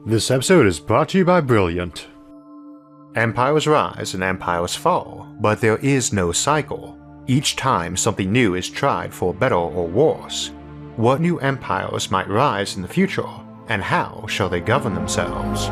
This episode is brought to you by Brilliant. Empires rise and empires fall, but there is no cycle. Each time something new is tried for better or worse. What new empires might rise in the future, and how shall they govern themselves?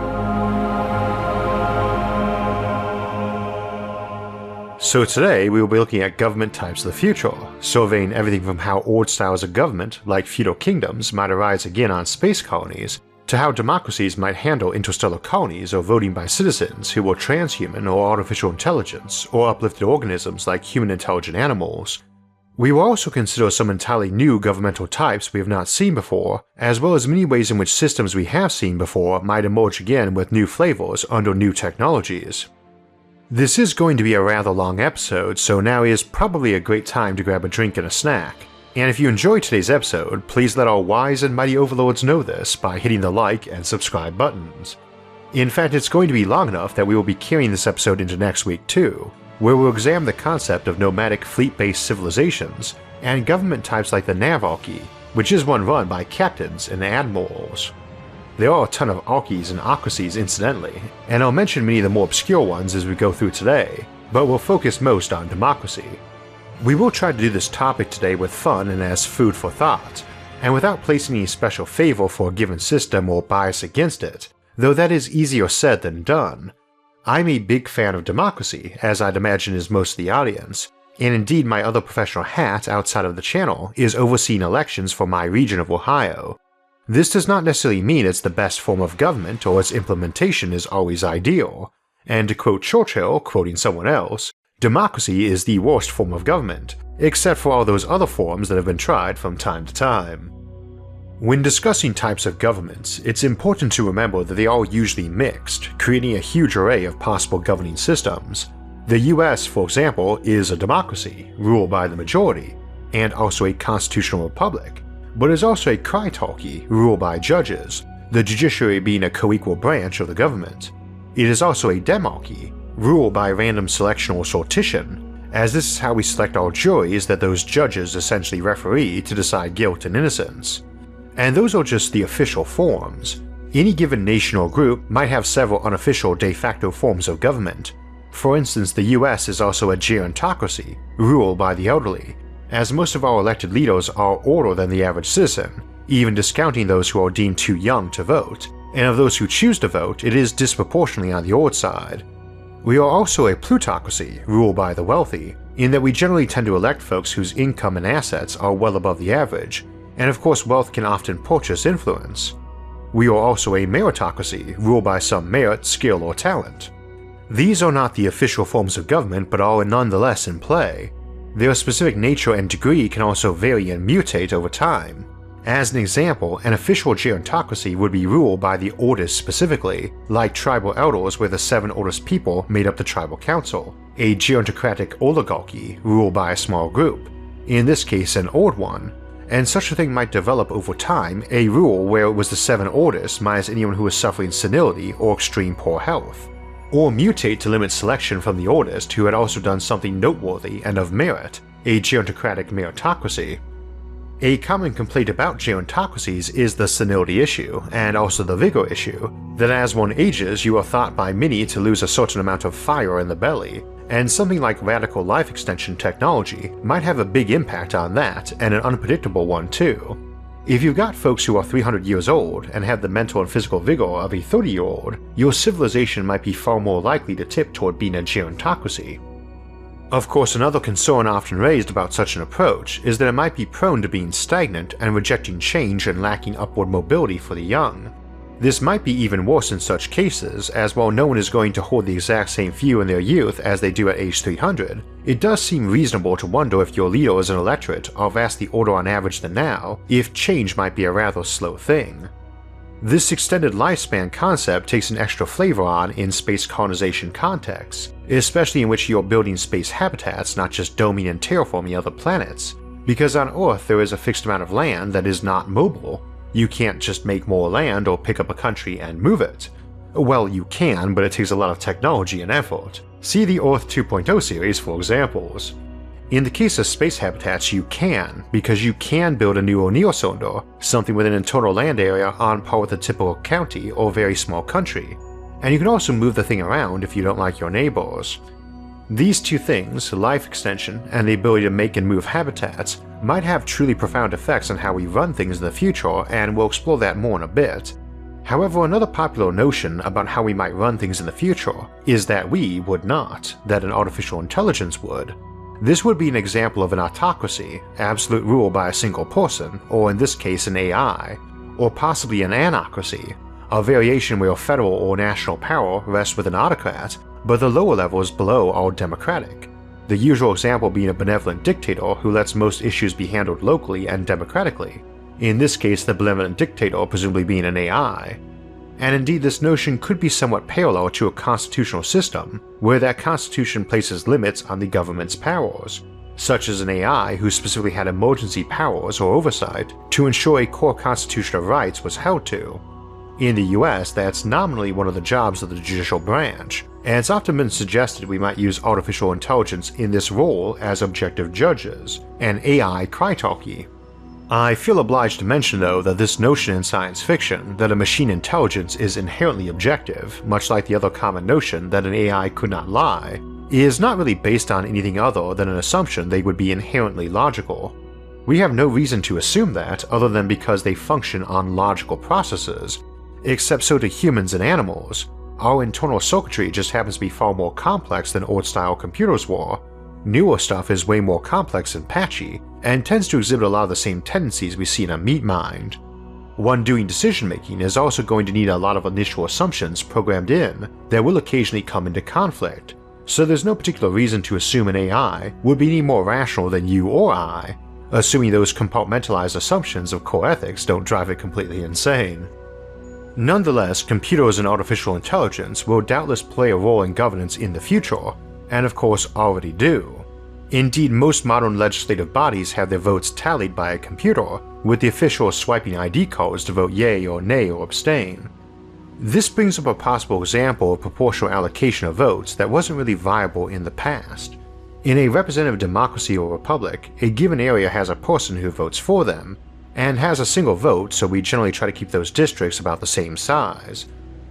So today we will be looking at government types of the future, surveying everything from how old styles of government, like feudal kingdoms, might arise again on space colonies, to how democracies might handle interstellar colonies or voting by citizens who were transhuman or artificial intelligence or uplifted organisms like human intelligent animals. We will also consider some entirely new governmental types we have not seen before, as well as many ways in which systems we have seen before might emerge again with new flavors under new technologies. This is going to be a rather long episode, so now is probably a great time to grab a drink and a snack. And if you enjoyed today's episode, please let our wise and mighty overlords know this by hitting the like and subscribe buttons. In fact, it's going to be long enough that we will be carrying this episode into next week too, where we'll examine the concept of nomadic fleet-based civilizations and government types like the navalchy, which is one run by captains and admirals. There are a ton of archies and ocracies incidentally, and I'll mention many of the more obscure ones as we go through today, but we'll focus most on democracy. We will try to do this topic today with fun and as food for thought, and without placing any special favor for a given system or bias against it, though that is easier said than done. I'm a big fan of democracy, as I'd imagine is most of the audience, and indeed my other professional hat outside of the channel is overseeing elections for my region of Ohio. This does not necessarily mean it's the best form of government or its implementation is always ideal, and to quote Churchill, quoting someone else, democracy is the worst form of government, except for all those other forms that have been tried from time to time. When discussing types of governments, it's important to remember that they are usually mixed, creating a huge array of possible governing systems. The US, for example, is a democracy, ruled by the majority, and also a constitutional republic, but is also a cryptarchy, ruled by judges, the judiciary being a co-equal branch of the government. It is also a demarchy, ruled by random selection or sortition, as this is how we select our juries that those judges essentially referee to decide guilt and innocence. And those are just the official forms. Any given nation or group might have several unofficial de facto forms of government. For instance, the US is also a gerontocracy, ruled by the elderly, as most of our elected leaders are older than the average citizen, even discounting those who are deemed too young to vote, and of those who choose to vote, it is disproportionately on the old side. We are also a plutocracy, ruled by the wealthy, in that we generally tend to elect folks whose income and assets are well above the average, and of course wealth can often purchase influence. We are also a meritocracy, ruled by some merit, skill, or talent. These are not the official forms of government but are nonetheless in play. Their specific nature and degree can also vary and mutate over time. As an example, an official gerontocracy would be ruled by the oldest specifically, like tribal elders where the 7 oldest people made up the tribal council, a gerontocratic oligarchy ruled by a small group, in this case an old one, and such a thing might develop over time, a rule where it was the 7 oldest minus anyone who was suffering senility or extreme poor health, or mutate to limit selection from the oldest who had also done something noteworthy and of merit, a gerontocratic meritocracy. A common complaint about gerontocracies is the senility issue, and also the vigor issue, that as one ages you are thought by many to lose a certain amount of fire in the belly, and something like radical life extension technology might have a big impact on that, and an unpredictable one too. If you've got folks who are 300 years old and have the mental and physical vigor of a 30-year-old, your civilization might be far more likely to tip toward being a gerontocracy. Of course, another concern often raised about such an approach is that it might be prone to being stagnant and rejecting change and lacking upward mobility for the young. This might be even worse in such cases, as while no one is going to hold the exact same view in their youth as they do at age 300, it does seem reasonable to wonder if your leaders and electorate are vastly older on average than now, if change might be a rather slow thing. This extended lifespan concept takes an extra flavor on in space colonization contexts, especially in which you're building space habitats not just doming and terraforming other planets, because on Earth there is a fixed amount of land that is not mobile. You can't just make more land or pick up a country and move it. Well, you can, but it takes a lot of technology and effort. See the Earth 2.0 series for examples. In the case of space habitats, you can, because you can build a new O'Neill cylinder, something with an internal land area on par with a typical county or very small country, and you can also move the thing around if you don't like your neighbors. These two things, life extension and the ability to make and move habitats, might have truly profound effects on how we run things in the future, and we'll explore that more in a bit. However, another popular notion about how we might run things in the future is that we would not, that an artificial intelligence would. This would be an example of an autocracy, absolute rule by a single person, or in this case an AI, or possibly an anarchy, a variation where federal or national power rests with an autocrat, but the lower levels below are democratic, the usual example being a benevolent dictator who lets most issues be handled locally and democratically, in this case the benevolent dictator presumably being an AI. And indeed this notion could be somewhat parallel to a constitutional system, where that constitution places limits on the government's powers, such as an AI who specifically had emergency powers or oversight to ensure a core constitution of rights was held to. In the US, that's nominally one of the jobs of the judicial branch, and it's often been suggested we might use artificial intelligence in this role as objective judges, an AI Cryptarchy. I feel obliged to mention though that this notion in science fiction that a machine intelligence is inherently objective, much like the other common notion that an AI could not lie, is not really based on anything other than an assumption they would be inherently logical. We have no reason to assume that other than because they function on logical processes, except so do humans and animals. Our internal circuitry just happens to be far more complex than old-style computers were. Newer stuff is way more complex and patchy, and tends to exhibit a lot of the same tendencies we see in a meat mind. One doing decision-making is also going to need a lot of initial assumptions programmed in that will occasionally come into conflict, so there's no particular reason to assume an AI would be any more rational than you or I, assuming those compartmentalized assumptions of core ethics don't drive it completely insane. Nonetheless, computers and artificial intelligence will doubtless play a role in governance in the future, and of course already do. Indeed, most modern legislative bodies have their votes tallied by a computer, with the officials swiping ID cards to vote yay or nay or abstain. This brings up a possible example of proportional allocation of votes that wasn't really viable in the past. In a representative democracy or republic, a given area has a person who votes for them, and has a single vote, so we generally try to keep those districts about the same size.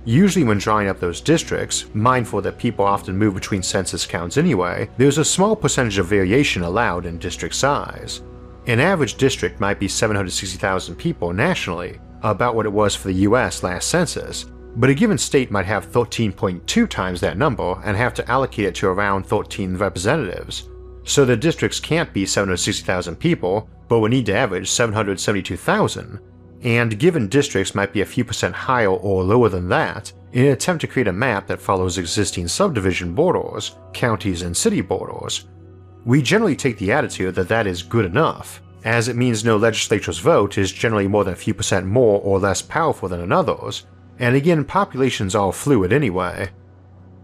Usually when drawing up those districts, mindful that people often move between census counts anyway, there's a small percentage of variation allowed in district size. An average district might be 760,000 people nationally, about what it was for the US last census, but a given state might have 13.2 times that number and have to allocate it to around 13 representatives. So the districts can't be 760,000 people, but would need to average 772,000, and given districts might be a few percent higher or lower than that in an attempt to create a map that follows existing subdivision borders, counties and city borders. We generally take the attitude that that is good enough, as it means no legislature's vote is generally more than a few percent more or less powerful than another's, and again populations are fluid anyway.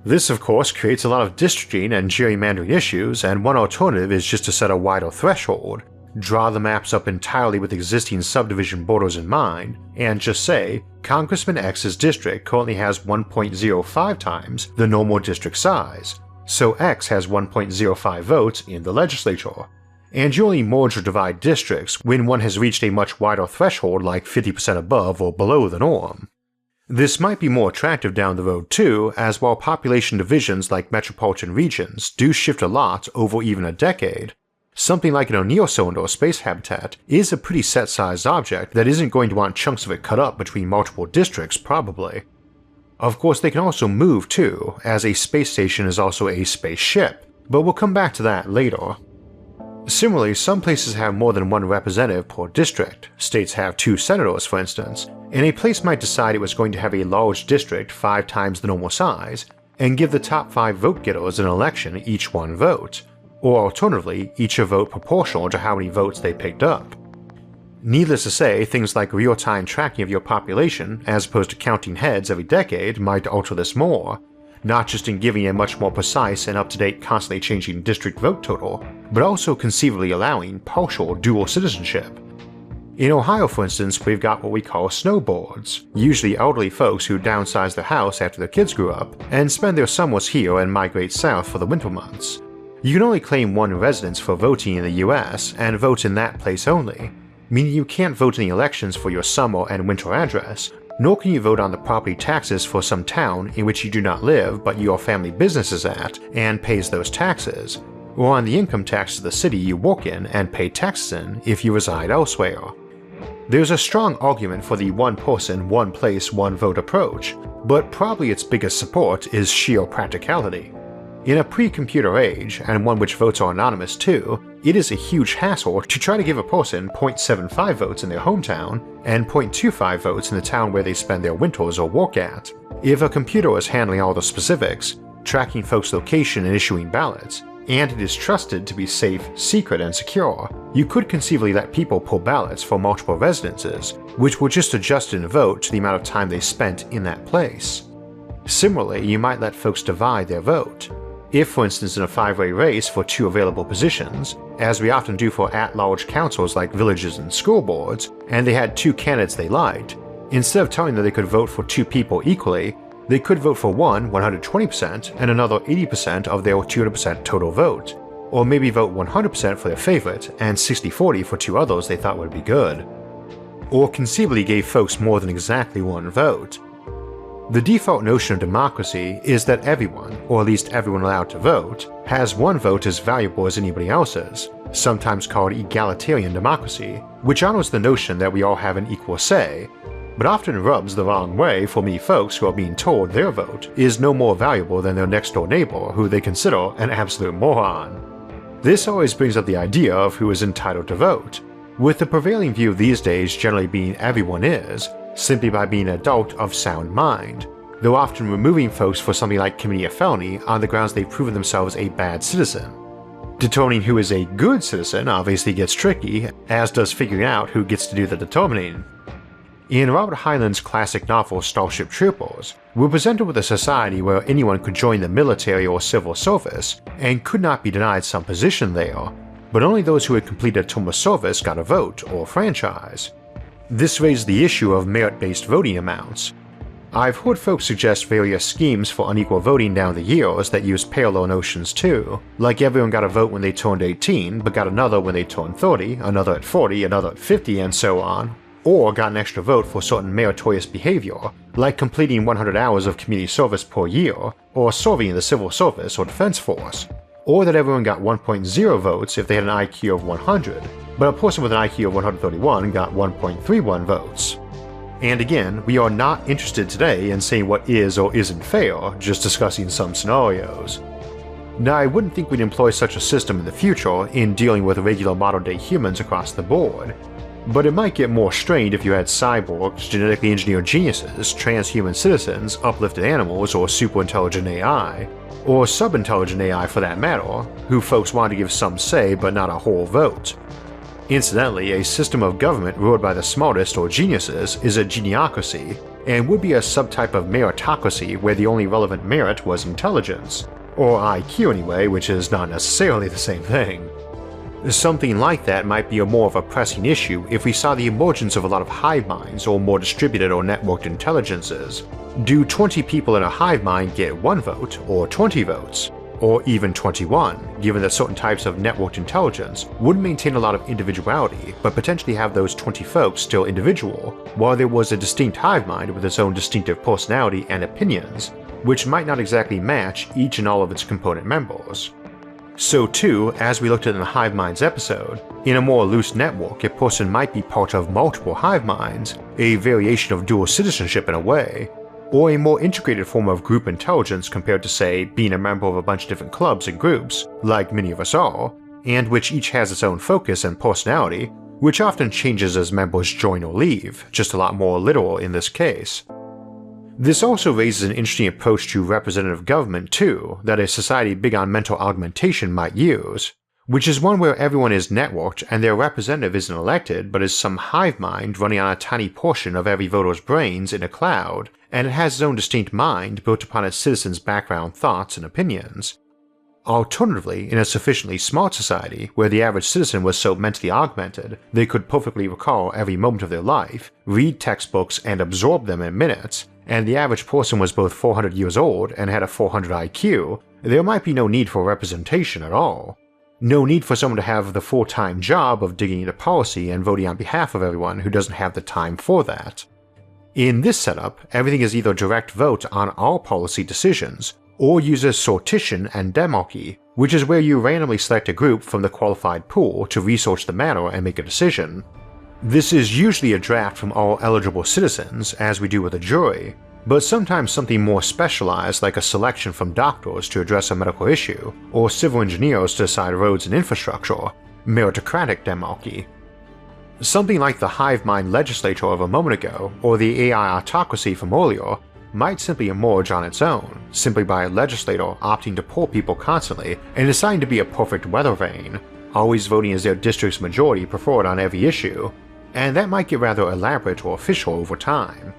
This of course creates a lot of districting and gerrymandering issues, and one alternative is just to set a wider threshold, draw the maps up entirely with existing subdivision borders in mind, and just say, Congressman X's district currently has 1.05 times the normal district size, so X has 1.05 votes in the legislature, and you only merge or divide districts when one has reached a much wider threshold like 50% above or below the norm. This might be more attractive down the road too, as while population divisions like metropolitan regions do shift a lot over even a decade, something like an O'Neill cylinder space habitat is a pretty set-sized object that isn't going to want chunks of it cut up between multiple districts probably. Of course they can also move too, as a space station is also a spaceship, but we'll come back to that later. Similarly, some places have more than one representative per district. States have 2 senators for instance, and a place might decide it was going to have a large district 5 times the normal size, and give the top 5 vote getters in an election each 1 vote, or alternatively, each a vote proportional to how many votes they picked up. Needless to say, things like real-time tracking of your population as opposed to counting heads every decade might alter this more, not just in giving a much more precise and up-to-date constantly changing district vote total, but also conceivably allowing partial dual citizenship. In Ohio for instance, we've got what we call snowbirds, usually elderly folks who downsize their house after their kids grew up and spend their summers here and migrate south for the winter months. You can only claim one residence for voting in the US and vote in that place only, meaning you can't vote in the elections for your summer and winter address, nor can you vote on the property taxes for some town in which you do not live but your family business is at and pays those taxes, or on the income tax of the city you work in and pay taxes in if you reside elsewhere. There's a strong argument for the one person, one place, one vote approach, but probably its biggest support is sheer practicality. In a pre-computer age, and one which votes are anonymous too, it is a huge hassle to try to give a person 0.75 votes in their hometown and 0.25 votes in the town where they spend their winters or work at. If a computer is handling all the specifics, tracking folks' location and issuing ballots, and it is trusted to be safe, secret, and secure, you could conceivably let people pull ballots for multiple residences, which will just adjust in a vote to the amount of time they spent in that place. Similarly, you might let folks divide their vote. If, for instance, in a 5-way race for 2 available positions, as we often do for at-large councils like villages and school boards, and they had 2 candidates they liked, instead of telling them they could vote for 2 people equally, they could vote for one 120% and another 80% of their 200% total vote, or maybe vote 100% for their favorite and 60-40 for 2 others they thought would be good. Or conceivably gave folks more than exactly one vote. The default notion of democracy is that everyone, or at least everyone allowed to vote, has one vote as valuable as anybody else's, sometimes called egalitarian democracy, which honors the notion that we all have an equal say, but often rubs the wrong way for many folks who are being told their vote is no more valuable than their next door neighbor who they consider an absolute moron. This always brings up the idea of who is entitled to vote, with the prevailing view these days generally being everyone is, simply by being an adult of sound mind, though often removing folks for something like committing a felony on the grounds they've proven themselves a bad citizen. Determining who is a good citizen obviously gets tricky, as does figuring out who gets to do the determining. In Robert Heinlein's classic novel Starship Troopers, we're presented with a society where anyone could join the military or civil service and could not be denied some position there, but only those who had completed a term of service got a vote or franchise. This raised the issue of merit-based voting amounts. I've heard folks suggest various schemes for unequal voting down the years that use parallel notions too, like everyone got a vote when they turned 18 but got another when they turned 30, another at 40, another at 50, and so on, or got an extra vote for certain meritorious behavior, like completing 100 hours of community service per year, or serving in the civil service or defense force, or that everyone got 1.0 votes if they had an IQ of 100, but a person with an IQ of 131 got 1.31 votes. And again, we are not interested today in saying what is or isn't fair, just discussing some scenarios. Now, I wouldn't think we'd employ such a system in the future in dealing with regular modern-day humans across the board, but it might get more strained if you had cyborgs, genetically engineered geniuses, transhuman citizens, uplifted animals, or super-intelligent AI, or sub-intelligent AI for that matter, who folks want to give some say but not a whole vote. Incidentally, a system of government ruled by the smartest or geniuses is a geniocracy, and would be a subtype of meritocracy where the only relevant merit was intelligence, or IQ anyway, which is not necessarily the same thing. Something like that might be more of a pressing issue if we saw the emergence of a lot of hive minds or more distributed or networked intelligences. Do 20 people in a hive mind get 1 vote, or 20 votes, or even 21, given that certain types of networked intelligence would maintain a lot of individuality but potentially have those 20 folks still individual, while there was a distinct hive mind with its own distinctive personality and opinions, which might not exactly match each and all of its component members. So too, as we looked at in the Hive Minds episode, in a more loose network a person might be part of multiple hive minds, a variation of dual citizenship in a way, or a more integrated form of group intelligence compared to, say, being a member of a bunch of different clubs and groups, like many of us are, and which each has its own focus and personality, which often changes as members join or leave, just a lot more literal in this case. This also raises an interesting approach to representative government too, that a society big on mental augmentation might use, which is one where everyone is networked and their representative isn't elected but is some hive mind running on a tiny portion of every voter's brains in a cloud, and it has its own distinct mind built upon its citizens' background thoughts and opinions. Alternatively, in a sufficiently smart society where the average citizen was so mentally augmented they could perfectly recall every moment of their life, read textbooks and absorb them in minutes, and the average person was both 400 years old and had a 400 IQ, there might be no need for representation at all. No need for someone to have the full-time job of digging into policy and voting on behalf of everyone who doesn't have the time for that. In this setup, everything is either direct vote on all policy decisions, or uses sortition and demarchy, which is where you randomly select a group from the qualified pool to research the matter and make a decision. This is usually a draft from all eligible citizens, as we do with a jury, but sometimes something more specialized like a selection from doctors to address a medical issue, or civil engineers to decide roads and infrastructure, meritocratic demarchy. Something like the hive mind legislature of a moment ago, or the AI autocracy from earlier, might simply emerge on its own, simply by a legislator opting to poll people constantly and deciding to be a perfect weather vane, always voting as their district's majority preferred on every issue, and that might get rather elaborate or official over time.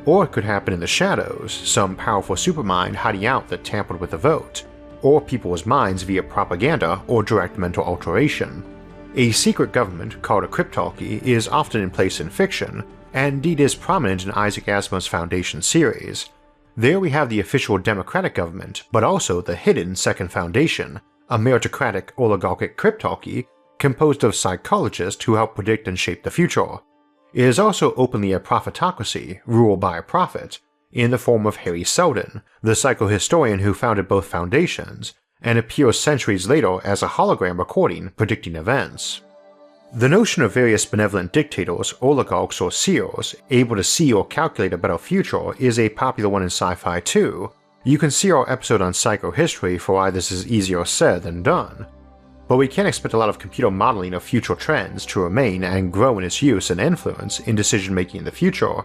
Or it could happen in the shadows, some powerful supermind hiding out that tampered with the vote, or people's minds via propaganda or direct mental alteration. A secret government called a Cryptarchy is often in place in fiction, and indeed is prominent in Isaac Asimov's Foundation series. There we have the official democratic government, but also the hidden Second Foundation, a meritocratic oligarchic Cryptarchy composed of psychologists who help predict and shape the future. It is also openly a prophetocracy, ruled by a prophet, in the form of Harry Seldon, the psychohistorian who founded both foundations, and appears centuries later as a hologram recording predicting events. The notion of various benevolent dictators, oligarchs, or seers able to see or calculate a better future is a popular one in sci-fi too. You can see our episode on psychohistory for why this is easier said than done. But we can't expect a lot of computer modeling of future trends to remain and grow in its use and influence in decision-making in the future.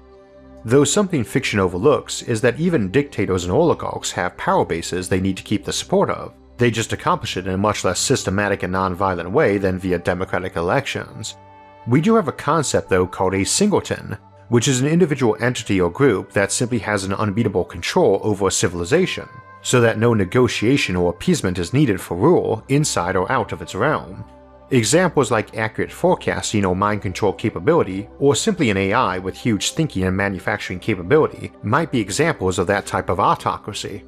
Though something fiction overlooks is that even dictators and oligarchs have power bases they need to keep the support of. They just accomplish it in a much less systematic and non-violent way than via democratic elections. We do have a concept though called a singleton, which is an individual entity or group that simply has an unbeatable control over a civilization, so that no negotiation or appeasement is needed for rule inside or out of its realm. Examples like accurate forecasting or mind control capability, or simply an AI with huge thinking and manufacturing capability, might be examples of that type of autocracy.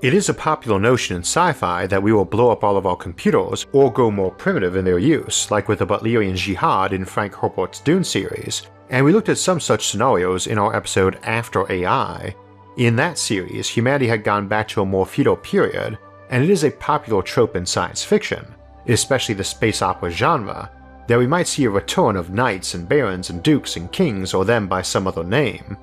It is a popular notion in sci-fi that we will blow up all of our computers or go more primitive in their use, like with the Butlerian Jihad in Frank Herbert's Dune series, and we looked at some such scenarios in our episode After AI. In that series, humanity had gone back to a more feudal period, and it is a popular trope in science fiction, especially the space opera genre, that we might see a return of knights and barons and dukes and kings or them by some other name.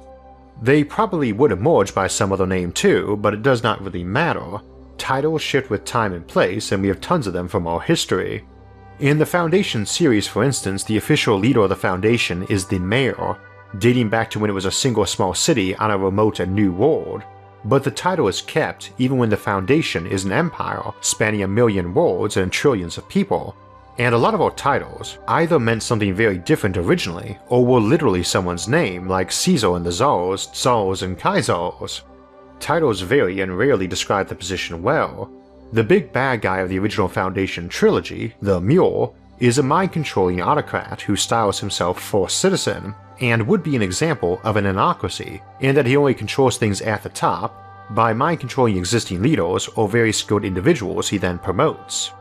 They probably would emerge by some other name too, but it does not really matter. Titles shift with time and place, and we have tons of them from our history. In the Foundation series, for instance, the official leader of the Foundation is the Mayor, dating back to when it was a single small city on a remote and new world, but the title is kept even when the Foundation is an empire spanning 1 million worlds and trillions of people, and a lot of our titles either meant something very different originally or were literally someone's name, like Caesar and the Czars and Kaisers. Titles vary and rarely describe the position well. The big bad guy of the original Foundation trilogy, the Mule, is a mind-controlling autocrat who styles himself First Citizen, and would be an example of an anarchy in that he only controls things at the top by mind-controlling existing leaders or very skilled individuals he then promotes.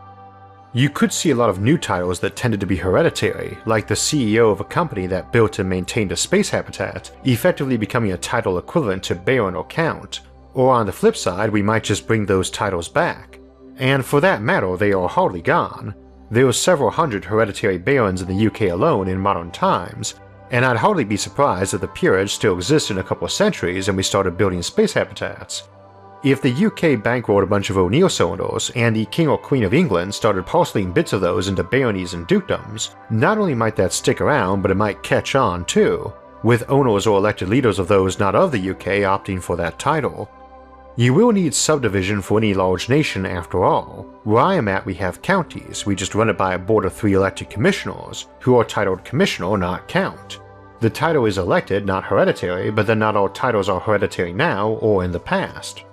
You could see a lot of new titles that tended to be hereditary, like the CEO of a company that built and maintained a space habitat, effectively becoming a title equivalent to Baron or Count, or on the flip side we might just bring those titles back. And for that matter, they are hardly gone. There are several hundred hereditary barons in the UK alone in modern times, and I'd hardly be surprised if the peerage still exists in a couple of centuries and we started building space habitats. If the UK bankrolled a bunch of O'Neill cylinders and the King or Queen of England started parceling bits of those into baronies and dukedoms, not only might that stick around, but it might catch on too, with owners or elected leaders of those not of the UK opting for that title. You will need subdivision for any large nation after all. Where I am at we have counties, we just run it by a board of 3 elected commissioners, who are titled Commissioner, not Count. The title is elected, not hereditary, but then not all titles are hereditary now or in the past.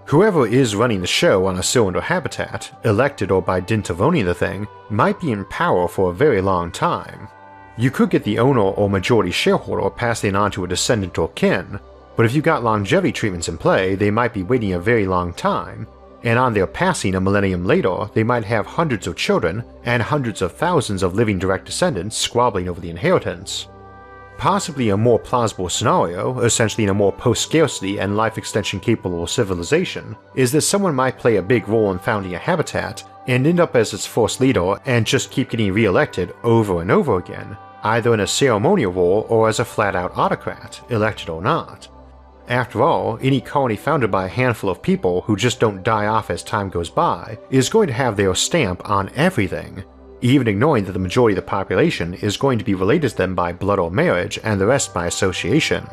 Whoever is running the show on a cylinder habitat, elected or by dint of owning the thing, might be in power for a very long time. You could get the owner or majority shareholder passing it on to a descendant or kin, but if you got longevity treatments in play, they might be waiting a very long time, and on their passing a millennium later, they might have hundreds of children and hundreds of thousands of living direct descendants squabbling over the inheritance. Possibly a more plausible scenario, essentially in a more post-scarcity and life extension capable civilization, is that someone might play a big role in founding a habitat and end up as its first leader and just keep getting re-elected over and over again, either in a ceremonial role or as a flat-out autocrat, elected or not. After all, any colony founded by a handful of people who just don't die off as time goes by is going to have their stamp on everything, even ignoring that the majority of the population is going to be related to them by blood or marriage and the rest by association.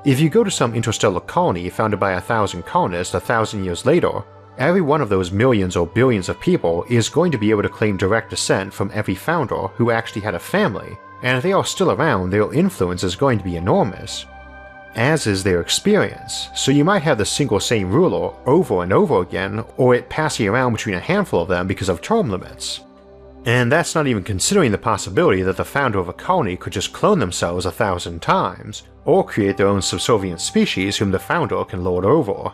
If you go to some interstellar colony founded by 1,000 colonists 1,000 years later, every one of those millions or billions of people is going to be able to claim direct descent from every founder who actually had a family, and if they are still around, their influence is going to be enormous. As is their experience, so you might have the single same ruler over and over again, or it passing around between a handful of them because of term limits. And that's not even considering the possibility that the founder of a colony could just clone themselves 1,000 times, or create their own subservient species whom the founder can lord over.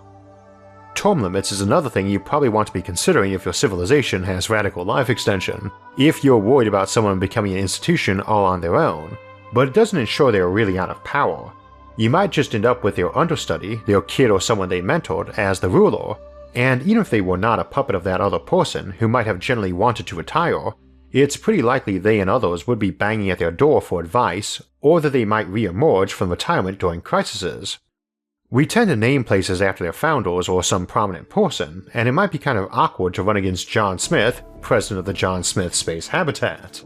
Term limits is another thing you probably want to be considering if your civilization has radical life extension, if you're worried about someone becoming an institution all on their own, but it doesn't ensure they are really out of power. You might just end up with their understudy, their kid or someone they mentored, as the ruler, and even if they were not a puppet of that other person who might have generally wanted to retire, it's pretty likely they and others would be banging at their door for advice, or that they might re-emerge from retirement during crises. We tend to name places after their founders or some prominent person, and it might be kind of awkward to run against John Smith, president of the John Smith Space Habitat.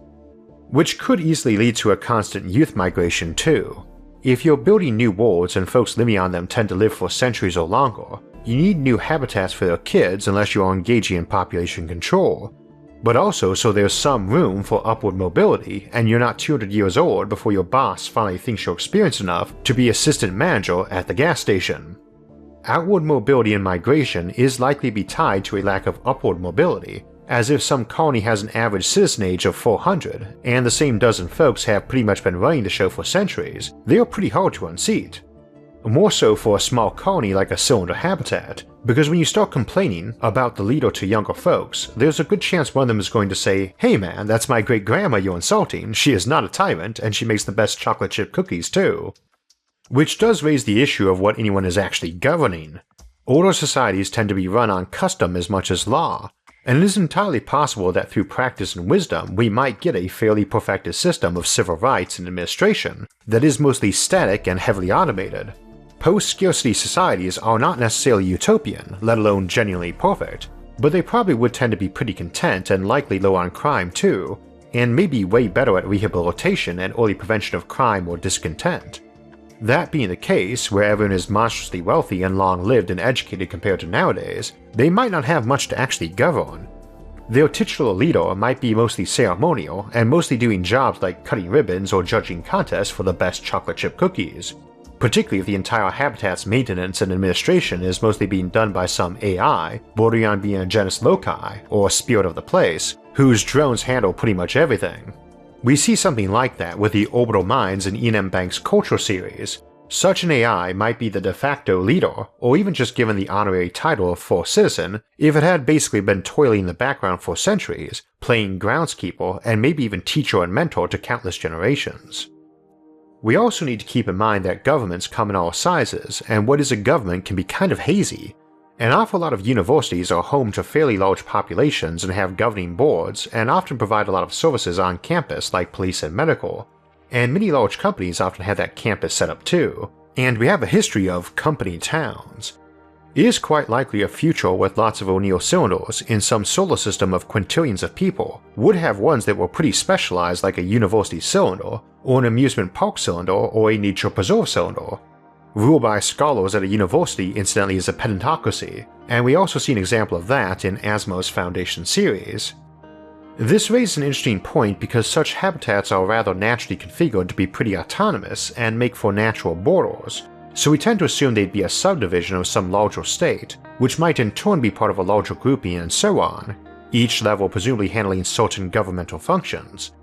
Which could easily lead to a constant youth migration too. If you're building new worlds and folks living on them tend to live for centuries or longer, you need new habitats for their kids unless you are engaging in population control, but also so there's some room for upward mobility and you're not 200 years old before your boss finally thinks you're experienced enough to be assistant manager at the gas station. Outward mobility and migration is likely to be tied to a lack of upward mobility, as if some colony has an average citizen age of 400 and the same dozen folks have pretty much been running the show for centuries, they are pretty hard to unseat. More so for a small colony like a cylinder habitat, because when you start complaining about the leader to younger folks, there's a good chance one of them is going to say, "Hey man, that's my great-grandma you're insulting, she is not a tyrant and she makes the best chocolate chip cookies too." Which does raise the issue of what anyone is actually governing. Older societies tend to be run on custom as much as law, and it is entirely possible that through practice and wisdom we might get a fairly perfected system of civil rights and administration that is mostly static and heavily automated. Post-scarcity societies are not necessarily utopian, let alone genuinely perfect, but they probably would tend to be pretty content and likely low on crime too, and maybe way better at rehabilitation and early prevention of crime or discontent. That being the case, where everyone is monstrously wealthy and long-lived and educated compared to nowadays, they might not have much to actually govern. Their titular leader might be mostly ceremonial and mostly doing jobs like cutting ribbons or judging contests for the best chocolate chip cookies, particularly if the entire habitat's maintenance and administration is mostly being done by some AI bordering on being a genus loci or spirit of the place, whose drones handle pretty much everything. We see something like that with the Orbital Minds in Ian M. Banks' Culture series. Such an AI might be the de facto leader, or even just given the honorary title of First Citizen, if it had basically been toiling in the background for centuries, playing groundskeeper and maybe even teacher and mentor to countless generations. We also need to keep in mind that governments come in all sizes, and what is a government can be kind of hazy. An awful lot of universities are home to fairly large populations and have governing boards, and often provide a lot of services on campus like police and medical, and many large companies often have that campus set up too, and we have a history of company towns. It is quite likely a future with lots of O'Neill cylinders in some solar system of quintillions of people would have ones that were pretty specialized like a university cylinder, or an amusement park cylinder, or a nature preserve cylinder. Ruled by scholars at a university incidentally is a pedantocracy, and we also see an example of that in Asimov's Foundation series. This raises an interesting point because such habitats are rather naturally configured to be pretty autonomous and make for natural borders, so we tend to assume they'd be a subdivision of some larger state, which might in turn be part of a larger grouping and so on, each level presumably handling certain governmental functions.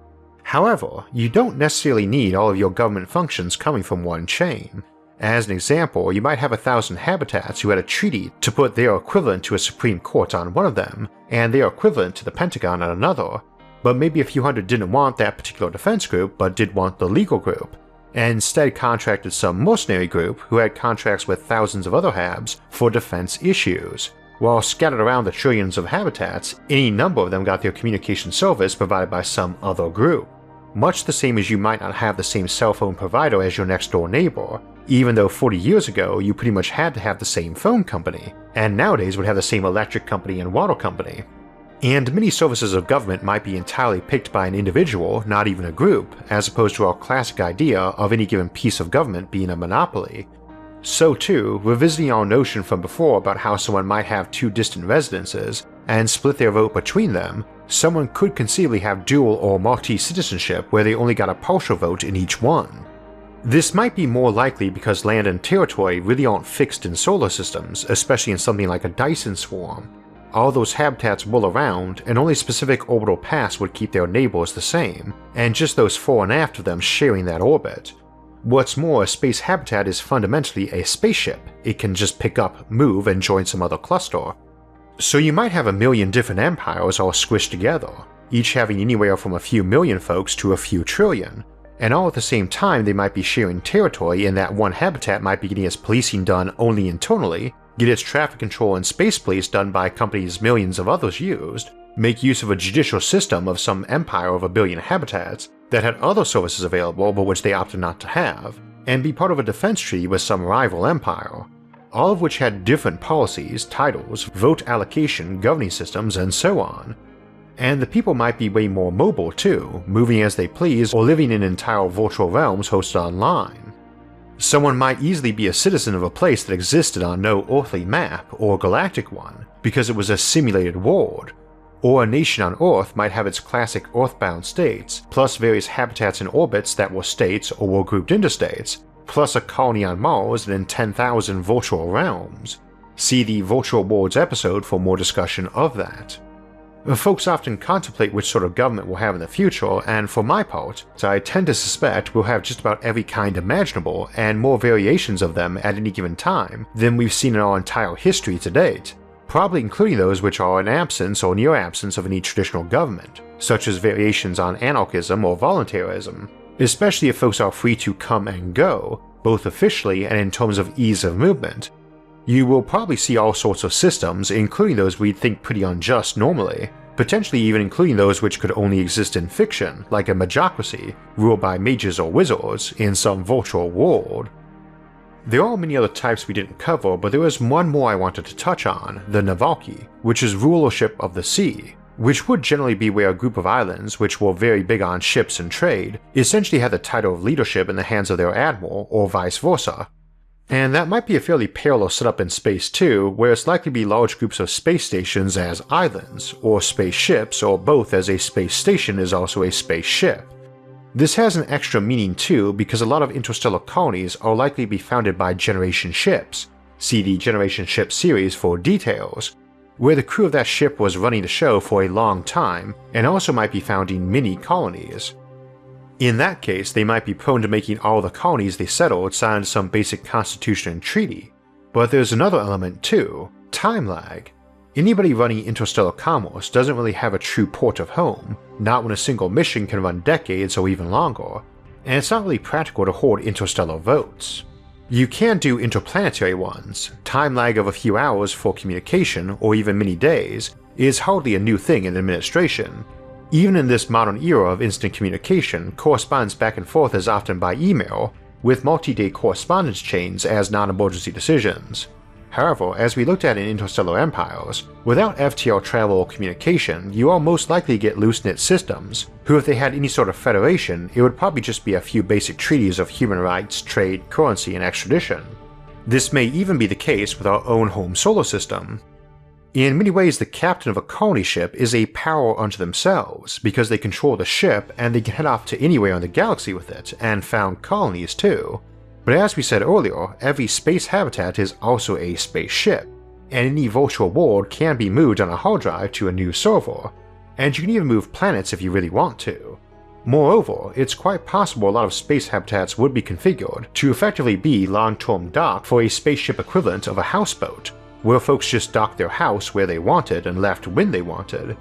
However, you don't necessarily need all of your government functions coming from one chain, As an example, you might have 1,000 habitats who had a treaty to put their equivalent to a Supreme Court on one of them, and their equivalent to the Pentagon on another, but maybe a few hundred didn't want that particular defense group but did want the legal group, and instead contracted some mercenary group who had contracts with thousands of other habs for defense issues. While scattered around the trillions of habitats, any number of them got their communication service provided by some other group. Much the same as you might not have the same cell phone provider as your next door neighbor, even though 40 years ago you pretty much had to have the same phone company, and nowadays would have the same electric company and water company. And many services of government might be entirely picked by an individual, not even a group, as opposed to our classic idea of any given piece of government being a monopoly. So too, revisiting our notion from before about how someone might have two distant residences and split their vote between them, someone could conceivably have dual or multi-citizenship where they only got a partial vote in each one. This might be more likely because land and territory really aren't fixed in solar systems, especially in something like a Dyson swarm. All those habitats whirl around, and only specific orbital paths would keep their neighbors the same, and just those fore and aft of them sharing that orbit. What's more, a space habitat is fundamentally a spaceship. It can just pick up, move, and join some other cluster. So you might have a million different empires all squished together, each having anywhere from a few million folks to a few trillion, and all at the same time they might be sharing territory, and that one habitat might be getting its policing done only internally, get its traffic control and space police done by companies millions of others used, make use of a judicial system of some empire of a billion habitats that had other services available but which they opted not to have, and be part of a defense treaty with some rival empire, all of which had different policies, titles, vote allocation, governing systems, and so on. And the people might be way more mobile too, moving as they please or living in entire virtual realms hosted online. Someone might easily be a citizen of a place that existed on no earthly map or galactic one because it was a simulated world, or a nation on Earth might have its classic Earthbound states, plus various habitats and orbits that were states or were grouped into states, plus a colony on Mars and in 10,000 virtual realms. See the Virtual Worlds episode for more discussion of that. Folks often contemplate which sort of government we'll have in the future, and for my part, I tend to suspect we'll have just about every kind imaginable and more variations of them at any given time than we've seen in our entire history to date, probably including those which are in absence or near absence of any traditional government, such as variations on anarchism or voluntarism, especially if folks are free to come and go, both officially and in terms of ease of movement. You will probably see all sorts of systems, including those we'd think pretty unjust normally, potentially even including those which could only exist in fiction, like a magocracy, ruled by mages or wizards, in some virtual world. There are many other types we didn't cover, but there is one more I wanted to touch on, the navalchy, which is rulership of the sea, which would generally be where a group of islands, which were very big on ships and trade, essentially had the title of leadership in the hands of their admiral, or vice versa. And that might be a fairly parallel setup in space too, where it's likely to be large groups of space stations as islands, or spaceships, or both, as a space station is also a spaceship. This has an extra meaning too because a lot of interstellar colonies are likely to be founded by generation ships, see the Generation Ship series for details, where the crew of that ship was running the show for a long time and also might be founding mini colonies. In that case, they might be prone to making all the colonies they settled sign some basic constitution and treaty. But there's another element too, time lag. Anybody running interstellar commerce doesn't really have a true port of home, not when a single mission can run decades or even longer, and it's not really practical to hoard interstellar votes. You can do interplanetary ones. Time lag of a few hours for communication, or even many days, is hardly a new thing in administration. Even in this modern era of instant communication, correspondence back and forth is often by email, with multi-day correspondence chains as non-emergency decisions. However, as we looked at in interstellar empires, without FTL travel or communication, you are most likely to get loose-knit systems, who if they had any sort of federation, it would probably just be a few basic treaties of human rights, trade, currency, and extradition. This may even be the case with our own home solar system. In many ways, the captain of a colony ship is a power unto themselves, because they control the ship and they can head off to anywhere in the galaxy with it, and found colonies too. But as we said earlier, every space habitat is also a spaceship, and any virtual world can be moved on a hard drive to a new server, and you can even move planets if you really want to. Moreover, it's quite possible a lot of space habitats would be configured to effectively be long-term dock for a spaceship equivalent of a houseboat, where folks just docked their house where they wanted and left when they wanted.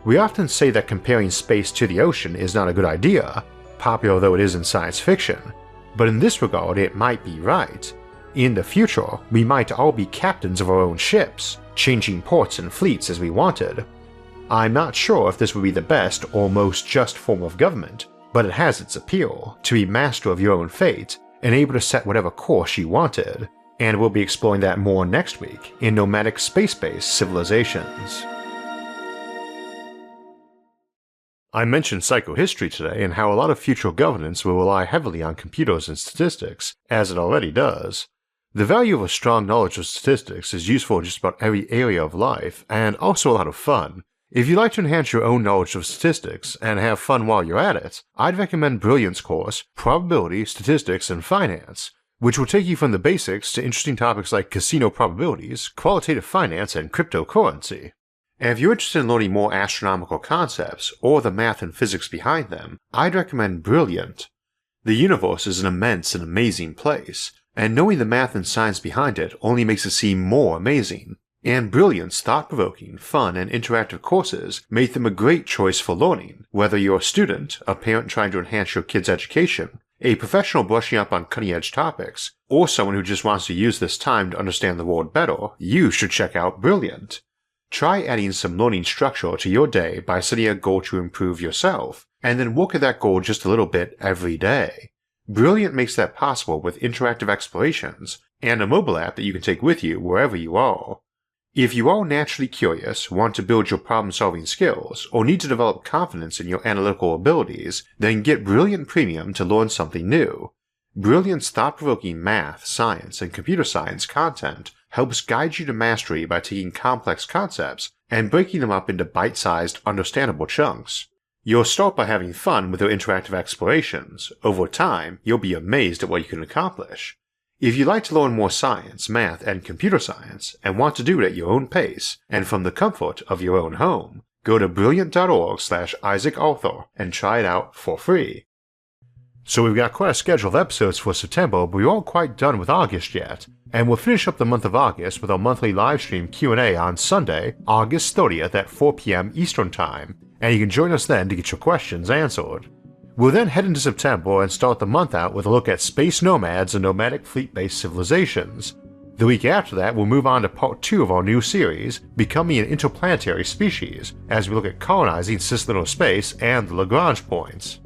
We often say that comparing space to the ocean is not a good idea, popular though it is in science fiction, but in this regard it might be right. In the future, we might all be captains of our own ships, changing ports and fleets as we wanted. I'm not sure if this would be the best or most just form of government, but it has its appeal to be master of your own fate and able to set whatever course you wanted, and we'll be exploring that more next week in Nomadic Space-Based Civilizations. I mentioned psychohistory today and how a lot of future governance will rely heavily on computers and statistics, as it already does. The value of a strong knowledge of statistics is useful in just about every area of life, and also a lot of fun. If you'd like to enhance your own knowledge of statistics and have fun while you're at it, I'd recommend Brilliant's course, Probability, Statistics, and Finance, which will take you from the basics to interesting topics like casino probabilities, qualitative finance, and cryptocurrency. And if you're interested in learning more astronomical concepts, or the math and physics behind them, I'd recommend Brilliant. The universe is an immense and amazing place, and knowing the math and science behind it only makes it seem more amazing. And Brilliant's thought-provoking, fun, and interactive courses make them a great choice for learning, whether you're a student, a parent trying to enhance your kid's education, a professional brushing up on cutting-edge topics, or someone who just wants to use this time to understand the world better. You should check out Brilliant. Try adding some learning structure to your day by setting a goal to improve yourself, and then work at that goal just a little bit every day. Brilliant makes that possible with interactive explorations, and a mobile app that you can take with you wherever you are. If you are naturally curious, want to build your problem-solving skills, or need to develop confidence in your analytical abilities, then get Brilliant Premium to learn something new. Brilliant's thought-provoking math, science, and computer science content helps guide you to mastery by taking complex concepts and breaking them up into bite-sized, understandable chunks. You'll start by having fun with your interactive explorations. Over time, you'll be amazed at what you can accomplish. If you'd like to learn more science, math, and computer science, and want to do it at your own pace, and from the comfort of your own home, go to brilliant.org/IsaacArthur and try it out for free. So we've got quite a schedule of episodes for September, but we aren't quite done with August yet, and we'll finish up the month of August with our monthly livestream Q&A on Sunday, August 30th at 4 p.m. Eastern Time, and you can join us then to get your questions answered. We'll then head into September and start the month out with a look at space nomads and nomadic fleet-based civilizations. The week after that, we'll move on to part 2 of our new series, Becoming an Interplanetary Species, as we look at colonizing cislunar space and the Lagrange points.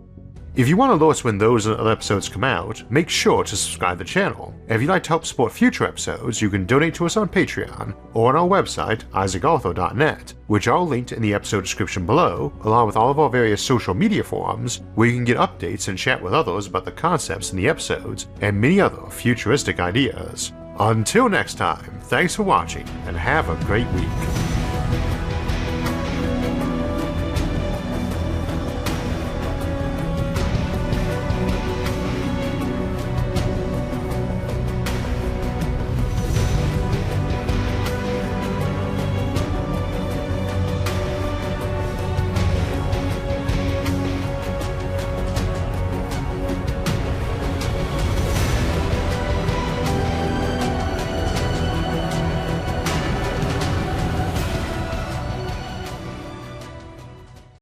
If you want to know us when those and other episodes come out, make sure to subscribe to the channel. And if you'd like to help support future episodes, you can donate to us on Patreon or on our website, isaacarthur.net, which are linked in the episode description below, along with all of our various social media forums, where you can get updates and chat with others about the concepts in the episodes and many other futuristic ideas. Until next time, thanks for watching and have a great week.